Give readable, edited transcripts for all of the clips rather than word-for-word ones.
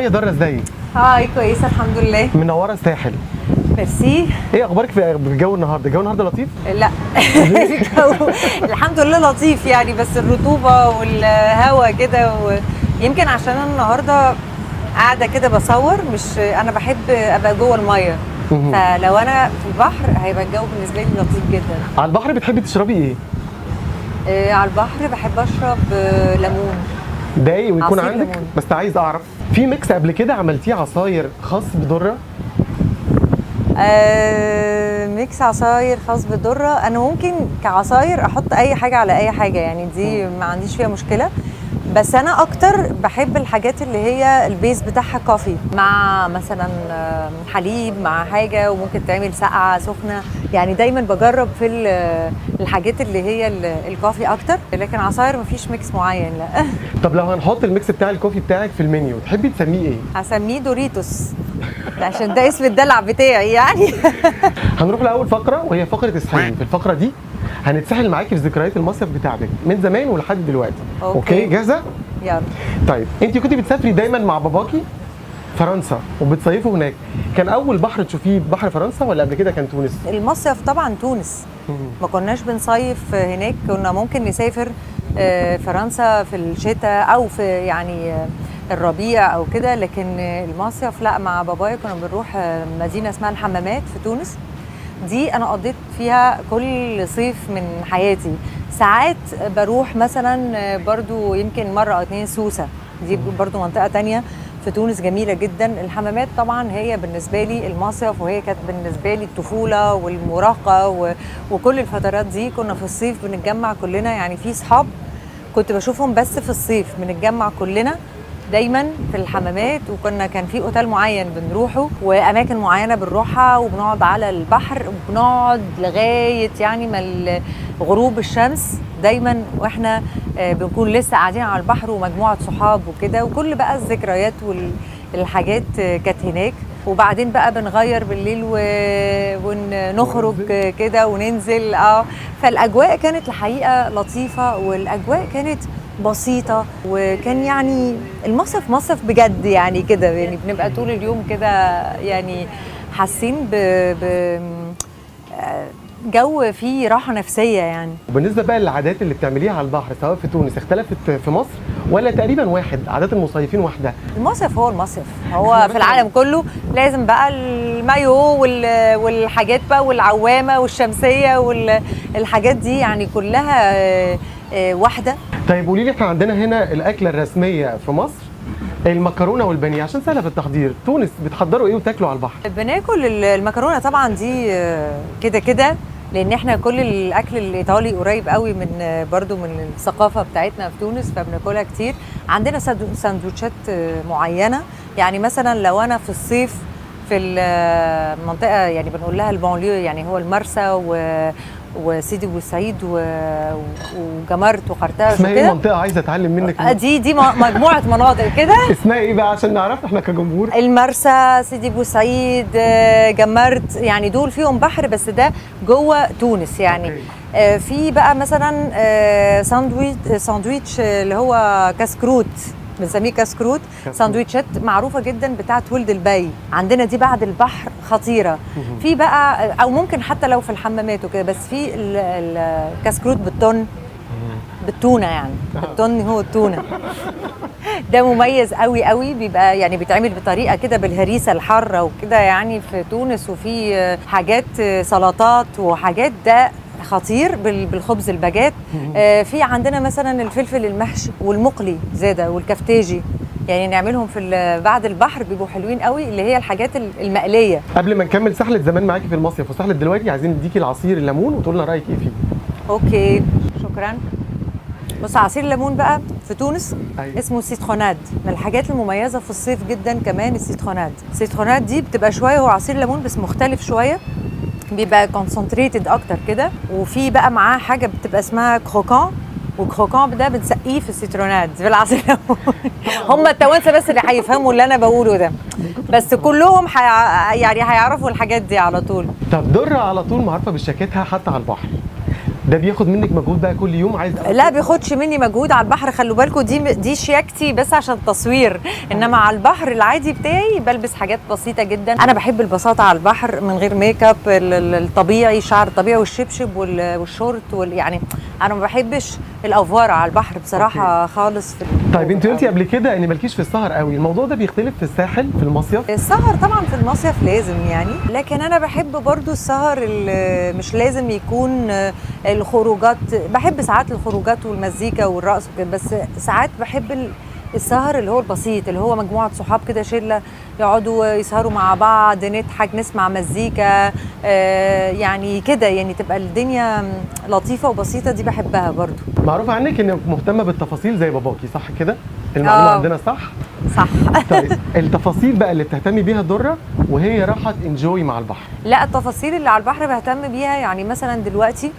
هاي يا دره، ازيك؟ هاي كويسه الحمد لله. منوره الساحل. ميرسي. ايه اخبارك في الجو النهارده؟ الجو النهارده لطيف؟ لا الجو الحمد لله لطيف يعني، بس الرطوبه والهواء كده يمكن عشان انا النهارده قاعده كده بصور، مش انا بحب ابقى جوه الميه، فلو انا في البحر هيبقى الجو بالنسبه لي لطيف جدا. على البحر بتحبي تشربي ايه؟ على البحر بحب اشرب ليمون. دايق ويكون عصير عندك ليمون. بس عايز اعرف، في ميكس قبل كده عملتيه عصاير خاص بذره؟ ميكس عصاير خاص بالذره، انا ممكن كعصاير احط اي حاجه على اي حاجه يعني، دي ما عنديش فيها مشكله، بس انا اكتر بحب الحاجات اللي هي البيز بتاعها كوفي مع مثلا حليب مع حاجه، وممكن تعمل ساقعه سخنه يعني. دايما بجرب في الحاجات اللي هي الكوفي اكتر، لكن عصاير مفيش ميكس معين لا. طب لو هنحط الميكس بتاع الكوفي بتاعك في المنيو تحبي تسميه ايه؟ هسميه دوريتوس عشان ده اسم الدلع بتاعي يعني. هنروح لاول فقره وهي فقره اسحاقي. في الفقره دي هنتسحل معاكي في ذكريات المصيف بتاعتك من زمان ولحد دلوقتي. اوكي جاهزه؟ يلا. طيب انت كنت بتسافري دايما مع باباكي فرنسا وبتصيفوا هناك، كان اول بحر تشوفيه بحر فرنسا ولا قبل كده كان تونس؟ المصيف طبعا تونس. ما كناش بنصيف هناك، كنا ممكن نسافر فرنسا في الشتاء او في يعني الربيع او كده، لكن المصيف لا، مع بابايا كنا بنروح مدينه اسمها الحمامات في تونس. دي انا قضيت فيها كل صيف من حياتي. ساعات بروح مثلا برضو يمكن مره او اتنين سوسه، دي برضو منطقه تانية في تونس جميله جدا. الحمامات طبعا هي بالنسبه لي المصيف، وهي كانت بالنسبه لي الطفوله والمراهقه وكل الفترات دي كنا في الصيف بنتجمع كلنا يعني. في صحاب كنت بشوفهم بس في الصيف بنتجمع كلنا دايما في الحمامات، كان في اوتيل معين بنروحه واماكن معينه بنروحها، وبنقعد على البحر وبنقعد لغايه يعني ما غروب الشمس دايما، واحنا بنكون لسه قاعدين على البحر ومجموعه صحاب وكده، وكل بقى الذكريات والحاجات كانت هناك. وبعدين بقى بنغير بالليل ونخرج كده وننزل. فالاجواء كانت الحقيقه لطيفه، والاجواء كانت بسيطة، وكان يعني المصيف مصيف بجد يعني كده، يعني بنبقى طول اليوم كده يعني حاسين جو فيه راحة نفسية يعني. وبالنسبة بقى للعادات اللي بتعمليها على البحر سواء في تونس اختلفت في مصر ولا تقريبا واحد؟ عادات المصيفين واحدة؟ المصيف هو المصيف، هو في العالم كله لازم بقى المايو والحاجات بقى والعوامة والشمسية والحاجات دي يعني كلها واحدة. طيب قولي لي، احنا عندنا هنا الأكلة الرسمية في مصر المكرونه والبانيه عشان سهله في التحضير، تونس بتحضروا ايه وتاكلوا على البحر؟ بناكل المكرونه طبعا دي كده كده، لان احنا كل الاكل الايطالي قريب قوي من برضو من الثقافه بتاعتنا في تونس، فبناكلها كتير. عندنا سندوتشات معينه يعني، مثلا لو انا في الصيف في المنطقه يعني بنقول لها البانليو، يعني هو المرسى وسيدي بوسعيد وجمرت وقرطاج. اسمها ايه المنطقه؟ عايزه اتعلم منك. دي مجموعه مناطق كده. اسمها ايه بقى عشان نعرف احنا كجمهور؟ المرسى، سيدي بوسعيد، جمرت، يعني دول فيهم بحر بس ده جوه تونس يعني. في بقى مثلا ساندويتش اللي هو كاسكروت، بنسميه كاسكروت. ساندويتشات معروفه جدا بتاعت ولد البي عندنا، دي بعد البحر خطيره. في بقى او ممكن حتى لو في الحمامات وكده، بس في الكاسكروت بالتونه يعني، التون هو التونه. ده مميز قوي قوي، بيبقى يعني بيتعمل بطريقه كده بالهريسه الحاره وكده يعني في تونس، وفي حاجات سلطات وحاجات، ده خطير بالخبز الباجات. في عندنا مثلا الفلفل المحشي والمقلي زاده والكفتاجي، يعني نعملهم في بعد البحر بيبقوا حلوين قوي، اللي هي الحاجات المقليه. قبل ما نكمل سحله زمان معاكي في المصيف وسحله دلوقتي، عايزين نديكي العصير الليمون وتقول لنا رايك ايه فيه. اوكي شكرا. بص، عصير الليمون بقى في تونس اسمه سيتروناد، من الحاجات المميزه في الصيف جدا كمان السيتروناد. السيتروناد دي بتبقى شويه، هو عصير ليمون بس مختلف شويه، بيبقى كونسنتريتد اكتر كده، وفي بقى معاه حاجه بتبقى اسمها كروكان، والكروكان ده بنسقيه في السيتروناد في العصير الليمون. هم التوانسه بس اللي هيفهموا اللي انا بقوله ده، بس كلهم يعني هيعرفوا الحاجات دي على طول. طب درة على طول معروفه بشياكتها حتى على البحر، ده بياخد منك مجهود بقى كل يوم عايز لا بياخدش مني مجهود على البحر، خلوا بالكم دي شياكتي بس عشان التصوير، انما على البحر العادي بتاعي بلبس حاجات بسيطه جدا. انا بحب البساطه على البحر من غير ميك اب، الطبيعي، شعر طبيعي والشبشب والشورت يعني انا ما بحبش الافوار على البحر بصراحه خالص. طيب انت قلتي قبل كده ان مالكيش في السهر قوي، الموضوع ده بيختلف في الساحل في المصيف؟ السهر طبعا في المصيف لازم يعني، لكن انا بحب برضو السهر اللي مش لازم يكون الخروجات. بحب ساعات الخروجات والمزيكا والرقص وكده، بس ساعات بحب السهر اللي هو البسيط، اللي هو مجموعه صحاب كده، شله يقعدوا يسهروا مع بعض، نضحك، نسمع مزيكا، يعني كده، يعني تبقى الدنيا لطيفه وبسيطه، دي بحبها برضو. معروف عنك انك مهتمه بالتفاصيل زي باباكي، صح كده؟ المعلومه عندنا صح؟ صح. طيب التفاصيل بقى اللي بتهتمي بيها درة وهي راحت انجوي مع البحر؟ لا التفاصيل اللي على البحر بهتم بيها، يعني مثلا دلوقتي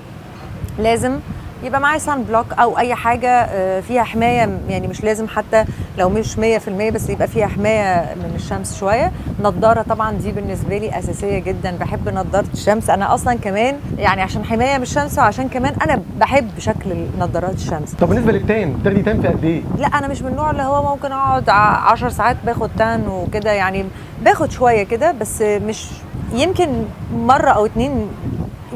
لازم يبقى معايا سان بلوك او اي حاجه فيها حمايه، يعني مش لازم حتى لو مش 100% بس يبقى فيها حمايه من الشمس شويه. نضاره طبعا دي بالنسبه لي اساسيه جدا، بحب نضاره الشمس انا اصلا كمان، يعني عشان حمايه من الشمس وعشان كمان انا بحب شكل نضارات الشمس. طب بالنسبه للتان بتاخدي تان في قد ايه؟ لا انا مش من النوع اللي هو ممكن اقعد 10 ساعات باخد تان وكده، يعني باخد شويه كده بس، مش يمكن مره او اتنين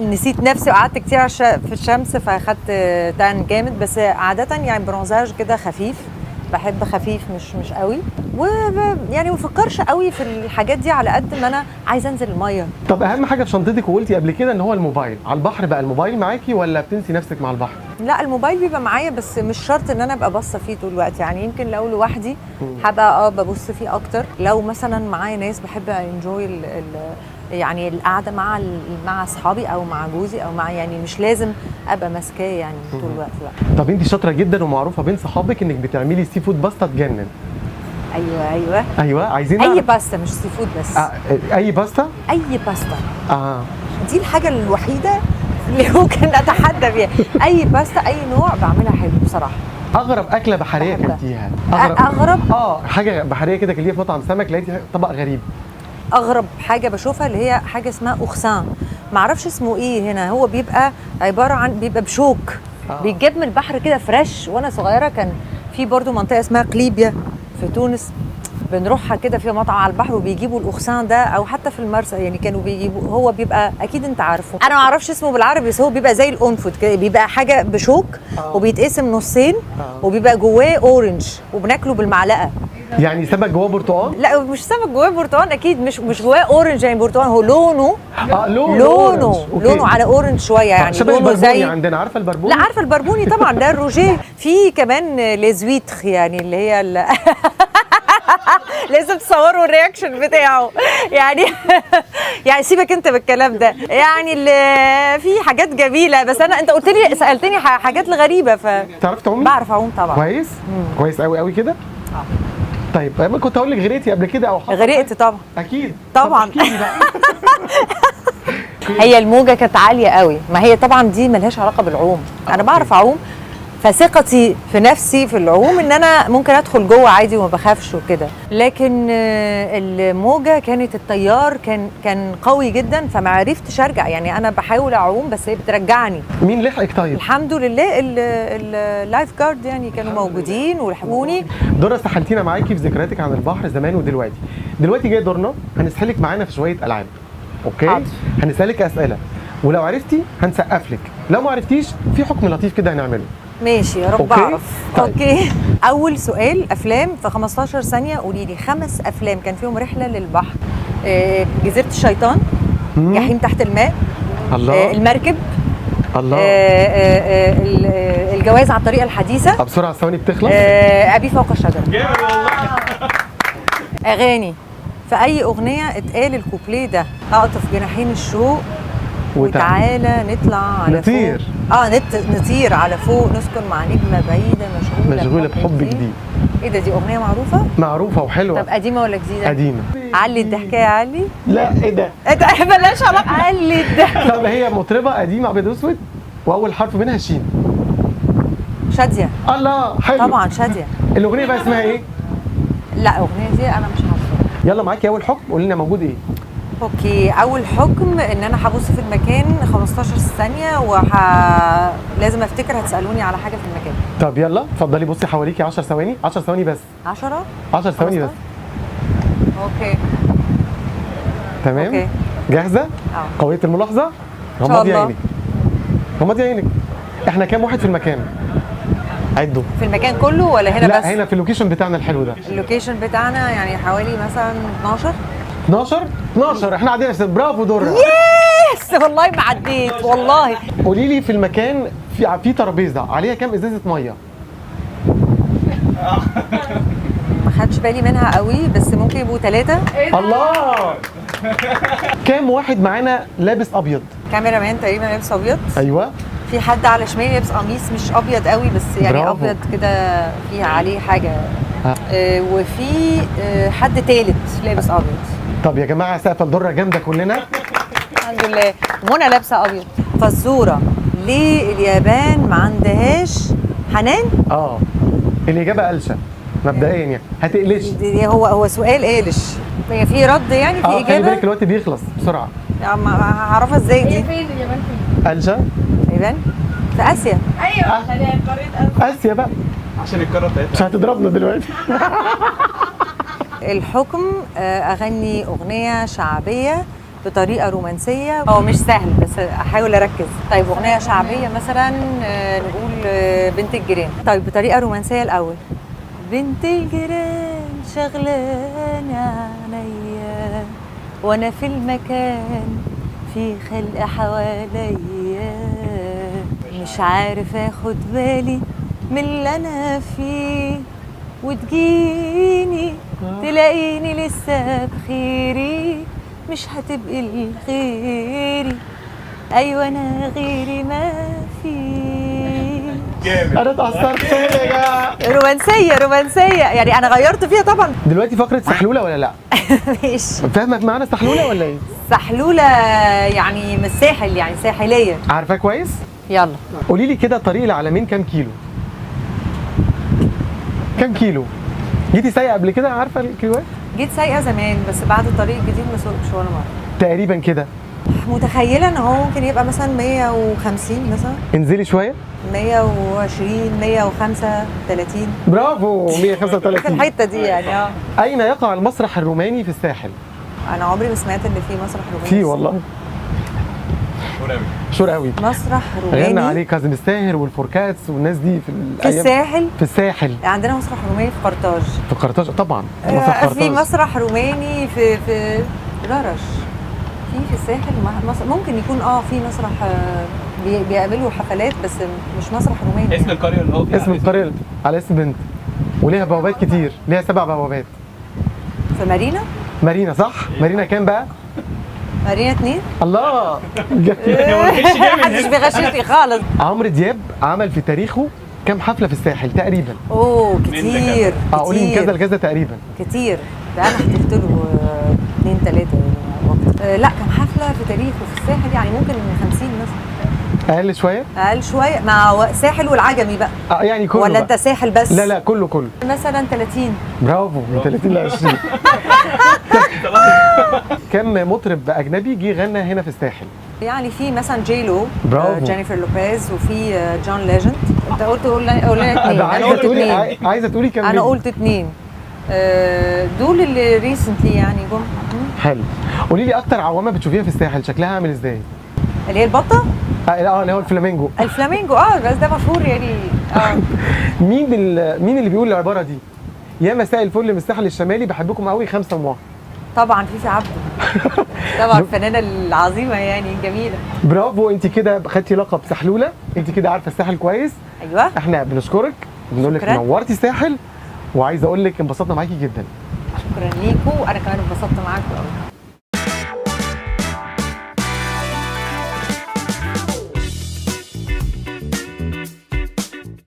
نسيت نفسي وقعدت كتير في الشمس فاخدت تان جامد، بس عاده يعني برونزاج كده خفيف، بحب خفيف مش قوي، يعني ما بفكرش قوي في الحاجات دي على قد ما انا عايزه انزل الميه. طب اهم حاجه في شنطتك، وقلتي قبل كده ان هو الموبايل، على البحر بقى الموبايل معاكي ولا بتنسي نفسك مع البحر؟ لا الموبايل بيبقى معايا بس مش شرط ان انا ابقى باصه فيه طول الوقت، يعني يمكن لو لوحدي هبقى ببص فيه اكتر، لو مثلا معايا ناس بحب انجوي يعني القعده مع اصحابي او مع جوزي او مع، يعني مش لازم ابقى ماسكاه يعني طول الوقت. لا. طب انت شاطره جدا ومعروفه بين صحابك انك بتعملي سي فود باستا تجنن. ايوه عايزين اي باستا مش سي فود بس. اي باستا؟ اي باستا. دي الحاجه الوحيده اللي ممكن اتحدى بيها، اي باستا اي نوع بعملها حلو بصراحه. اغرب اكله بحريه اكلتيها؟ اغرب حاجه بحريه كده كلتيها في مطعم سمك لقيتي طبق غريب؟ اغرب حاجه بشوفها اللي هي حاجه اسمها اوخسان، معرفش اسمه ايه هنا، هو بيبقى عباره عن بيبقى بشوك بيتجاب من البحر كده فريش. وانا صغيره كان في برضو منطقه اسمها قليبيا في تونس بنروحها كده في مطعم على البحر وبيجيبوا الاوخسان ده، او حتى في المرسى يعني كانوا بيجيبوا، هو بيبقى اكيد انت عارفه، انا ما اعرفش اسمه بالعربي بس هو بيبقى زي القنفذ كده، بيبقى حاجه بشوك وبيتقسم نصين وبيبقى جواه اورنج وبناكله بالمعلقه. يعني سمك جواه برتقال؟ لا مش سمك جواه برتقال اكيد، مش جواه اورنج يعني برتقال، هو لونه لونه على اورنج شويه، يعني لونه زي عندنا، عارفه البربوني؟ لا عارفه البربوني طبعا، ده الروجيه. في كمان ليزويتخ يعني اللي هي لازم تصوروا الرياكشن بتاعه يعني يعني سيبك انت بالكلام ده، يعني في حاجات جميله، بس انت قلت لي سالتني حاجات غريبه. تعرف تعومي؟ بعرف اعوم طبعا. كويس؟ كويس قوي كده. طيب كنت هقول لك غرقتي قبل كده او غرقت طبعا اكيد طبعا هي الموجه كانت عاليه قوي، ما هي طبعا دي ملهاش علاقه بالعوم، انا بعرف اعوم، فثقتي في نفسي في العوم ان انا ممكن ادخل جوه عادي وما بخافش وكده، لكن الموجه كانت التيار كان قوي جدا فما عرفتش ارجع، يعني انا بحاول اعوم بس هي بترجعني. مين لحقك طيب؟ الحمد لله اللايف جارد يعني كانوا موجودين ولحقوني. دورة سحلتينا معاكي في ذكرياتك عن البحر زمان دلوقتي جايه دورنا هنسحلك معانا في شويه العاب. اوكي؟ هنسالك اسئله ولو عرفتي هنسقف لك، لو ما عرفتيش في حكم لطيف كده هنعمله. ماشي يا رب اعرف. اوكي. اول سؤال، افلام في 15 ثانيه قولي لي 5 افلام كان فيهم رحله للبحر. جزيره الشيطان، جحيم تحت الماء، الله، المركب، الله، الجواز على الطريقه الحديثه، بسرعه الثواني بتخلص، ابي فوق الشجره. جامد والله. اغاني، في اي اغنيه اتقال الكوبليه ده؟ اقطف جناحين الشوق وتعالى نطلع على نطير فوق. نطير على فوق، نسكن مع نجمه بعيده مشغوله بحب جديد. ايه ده، دي اغنيه معروفه؟ معروفه وحلوه. طب قديمه ولا جديده؟ قديمه. علي الضحكه يا علي. لا ايه ده؟ بلاش علاقه. علي الضحكه. طب هي مطربه قديمه ابيض واسود واول حرف منها شين. شاديه. الله، حلو طبعا شاديه. الاغنيه بقى اسمها ايه؟ لا الاغنيه دي انا مش عارفه. يلا معاكي اول حكم، قولي لنا موجود ايه؟ اوكي، اول حكم ان انا هبص في المكان 15 ثانيه لازم افتكر هتسالوني على حاجه في المكان. طب يلا اتفضلي بصي حواليكي 10 ثواني، 10 ثواني بس. 10 10 ثواني بس. اوكي تمام. اوكي جاهزه؟ قويه الملاحظه. غمضي الله. عينك، غمضي عينك. احنا كام واحد في المكان؟ عدوا. في المكان كله ولا هنا لا بس؟ هنا في اللوكيشن بتاعنا الحلو ده. اللوكيشن بتاعنا يعني حوالي مثلا 12. 12 احنا قاعدين برافو دورة. يس والله ما عديت والله. قولي لي في المكان في ترابيزه عليها كام ازازه ميه؟ ما خدش بالي منها قوي بس ممكن يبقوا 3. الله. كام واحد معانا لابس ابيض؟ كاميرا مان تقريبا لابس ابيض. ايوه. في حد على شمالي لابس قميص مش ابيض قوي بس يعني برافو. ابيض كده فيها عليه حاجه. ها. وفي حد تالت لابس ابيض. طب يا جماعه سقف الدره جامده كلنا. الحمد لله. منى لابسه ابيض. فزوره، ليه اليابان ما عندهاش حنان؟ الاجابه قلشه مبدئيا يعني هتقلش. هو سؤال قالش، هي في رد يعني في خلي اجابه؟ بالك الوقت بيخلص بسرعه. يعني هعرفها ازاي دي؟ فين اليابان فين؟ قلشه. اليابان في اسيا. ايوه عشان قريت اسيا بقى عشان القاره بتاعتها مش هتضربنا دلوقتي. الحكم اغني اغنيه شعبيه بطريقه رومانسيه. هو مش سهل بس احاول اركز. طيب اغنيه شعبيه مثلا نقول بنت الجيران. طيب بطريقه رومانسيه الاول. بنت الجيران شغلانه عينيا وانا في المكان في خلق حواليا مش عارف اخد بالي من اللي انا فيه وتجيني تلاقيني لسه بخيري مش هتبقي الغيري. ايوه انا غيري ما في. انا اتأثرت يا جماعه. رومانسيه يعني انا غيرت فيها طبعا. دلوقتي فقره سحلوله ولا لا؟ ماشي. فاهمه معانا سحلوله ولا ايه؟ سحلوله يعني من الساحل يعني ساحليه. عارفاه كويس؟ يلا قولي لي كده طريق العلمين كام كيلو؟ كام كيلو؟ جيتي سايقه قبل كده عارفه الكيلوات؟ جيت سايقه زمان بس بعد الطريق الجديد ما سوقتش ولا مره. تقريبا كده. متخيله ان هو ممكن يبقى مثلا 150 مثلا. انزلي شويه. 120 105 30. برافو في 135. الحته دي يعني اين يقع المسرح الروماني في الساحل؟ انا عمري ما سمعت ان في مسرح روماني. في والله. مشهور قوي. مسرح غنى روماني عليه كاظم الساهر والفوركاتس والناس دي في في الساحل. في الساحل. عندنا مسرح روماني في قرطاج. في قرطاج طبعا. مسرح في قرطاج. مسرح روماني في ررش. في الساحل ممكن يكون في مسرح بيعملوا حفلات بس مش مسرح روماني. اسم القريه اللي هو فيها اسم القريه على اسم بنت وليها بوابات كتير، ليها 7 بوابات. في مارينا. مارينا صح؟ مارينا كام بقى؟ مارينا 2. الله. محدش بيغششني خالص. عمرو دياب عمل في تاريخه كام حفله في الساحل تقريبا؟ اوه كتير. قولي من كذا لكذا تقريبا. كتير. ده انا حضرت له 2 3 لا كان حفله في تاريخه في الساحل يعني ممكن 50 مثلا. اقل شويه؟ اقل شويه مع ساحل والعجمي بقى. يعني كله ولا بقى. انت ساحل بس؟ لا كله مثلا 30. برافو من 30 ل 20. كم مطرب اجنبي جه غنى هنا في الساحل؟ يعني في مثلا جيلو. برافو. جينيفر لوبيز وفي جون ليجند. انت قلت قول لنا 2. عايزه تقولي كم؟ انا قلت 2. دول اللي ريسنتلي يعني جم. حلو. قولي لي اكتر عوامه بتشوفيها في الساحل شكلها عامل ازاي؟ اللي هي البطه. اللي هو الفلامينجو. الفلامينجو بس ده مشهور يعني. مين اللي بيقول العباره دي؟ يا مساء الفل من الساحل الشمالي بحبكم قوي 5 مواهب. طبعا فيفي عبده. طبعا الفنانه العظيمه يعني جميله. برافو انت كده خدتي لقب سحلوله، انت كده عارفه الساحل كويس. ايوه. احنا بنشكرك بنقول لك نورتي الساحل وعايز اقول لك انبسطنا معاكي جدا. شكرا ليكوا، انا كمان انبسطت معاكم قوي.